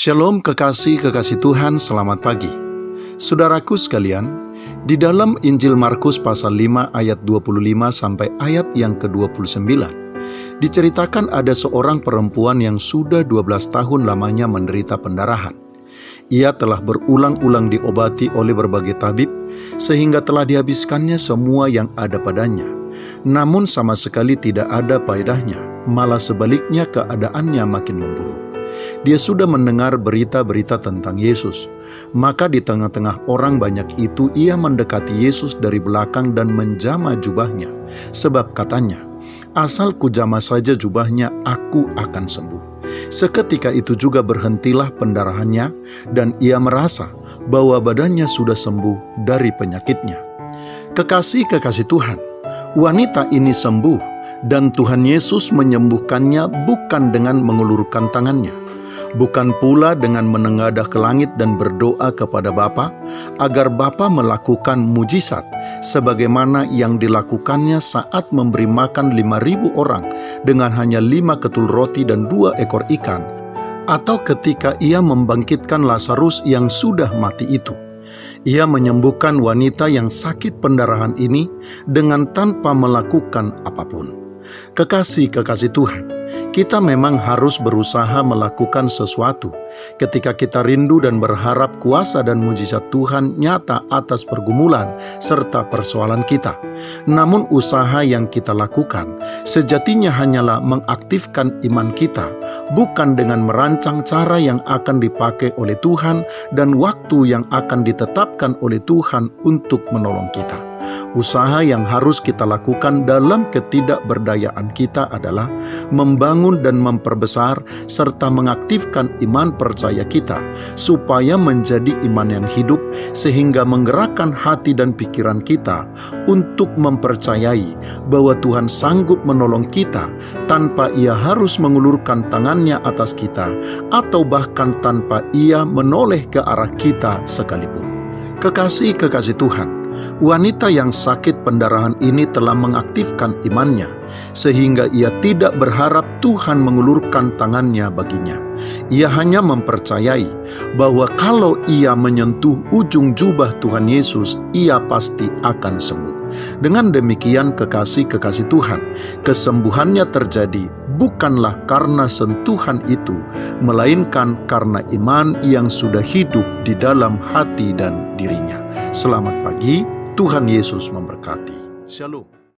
Shalom kekasih-kekasih Tuhan, selamat pagi. Saudaraku sekalian, di dalam Injil Markus pasal 5 ayat 25 sampai ayat yang ke-29, diceritakan ada seorang perempuan yang sudah 12 tahun lamanya menderita pendarahan. Ia telah berulang-ulang diobati oleh berbagai tabib, sehingga telah dihabiskannya semua yang ada padanya. Namun sama sekali tidak ada faedahnya, malah sebaliknya keadaannya makin memburuk. Dia sudah mendengar berita-berita tentang Yesus. Maka di tengah-tengah orang banyak itu ia mendekati Yesus dari belakang dan menjamah jubahnya. Sebab katanya, "Asal kujamah saja jubahnya, aku akan sembuh." Seketika itu juga berhentilah pendarahannya dan ia merasa bahwa badannya sudah sembuh dari penyakitnya. Kekasih-kekasih Tuhan, wanita ini sembuh dan Tuhan Yesus menyembuhkannya bukan dengan mengulurkan tangannya, bukan pula dengan menengadah ke langit dan berdoa kepada Bapa agar Bapa melakukan mujizat sebagaimana yang dilakukannya saat memberi makan 5.000 orang dengan hanya 5 ketul roti dan 2 ekor ikan, atau ketika ia membangkitkan Lazarus yang sudah mati itu. Ia menyembuhkan wanita yang sakit pendarahan ini dengan tanpa melakukan apapun. Kekasih-kekasih Tuhan, kita memang harus berusaha melakukan sesuatu ketika kita rindu dan berharap kuasa dan mujizat Tuhan nyata atas pergumulan serta persoalan kita. Namun usaha yang kita lakukan sejatinya hanyalah mengaktifkan iman kita, bukan dengan merancang cara yang akan dipakai oleh Tuhan dan waktu yang akan ditetapkan oleh Tuhan untuk menolong kita. Usaha yang harus kita lakukan dalam ketidakberdayaan kita adalah membangun dan memperbesar serta mengaktifkan iman percaya kita supaya menjadi iman yang hidup, sehingga menggerakkan hati dan pikiran kita untuk mempercayai bahwa Tuhan sanggup menolong kita tanpa Ia harus mengulurkan tangannya atas kita atau bahkan tanpa Ia menoleh ke arah kita sekalipun. Kekasih-kekasih Tuhan, wanita yang sakit pendarahan ini telah mengaktifkan imannya, sehingga ia tidak berharap Tuhan mengulurkan tangannya baginya. Ia hanya mempercayai bahwa kalau ia menyentuh ujung jubah Tuhan Yesus, ia pasti akan sembuh. Dengan demikian, kekasih-kekasih Tuhan, kesembuhannya terjadi bukanlah karena sentuhan itu, melainkan karena iman yang sudah hidup di dalam hati dan dirinya. Selamat pagi, Tuhan Yesus memberkati. Shalom.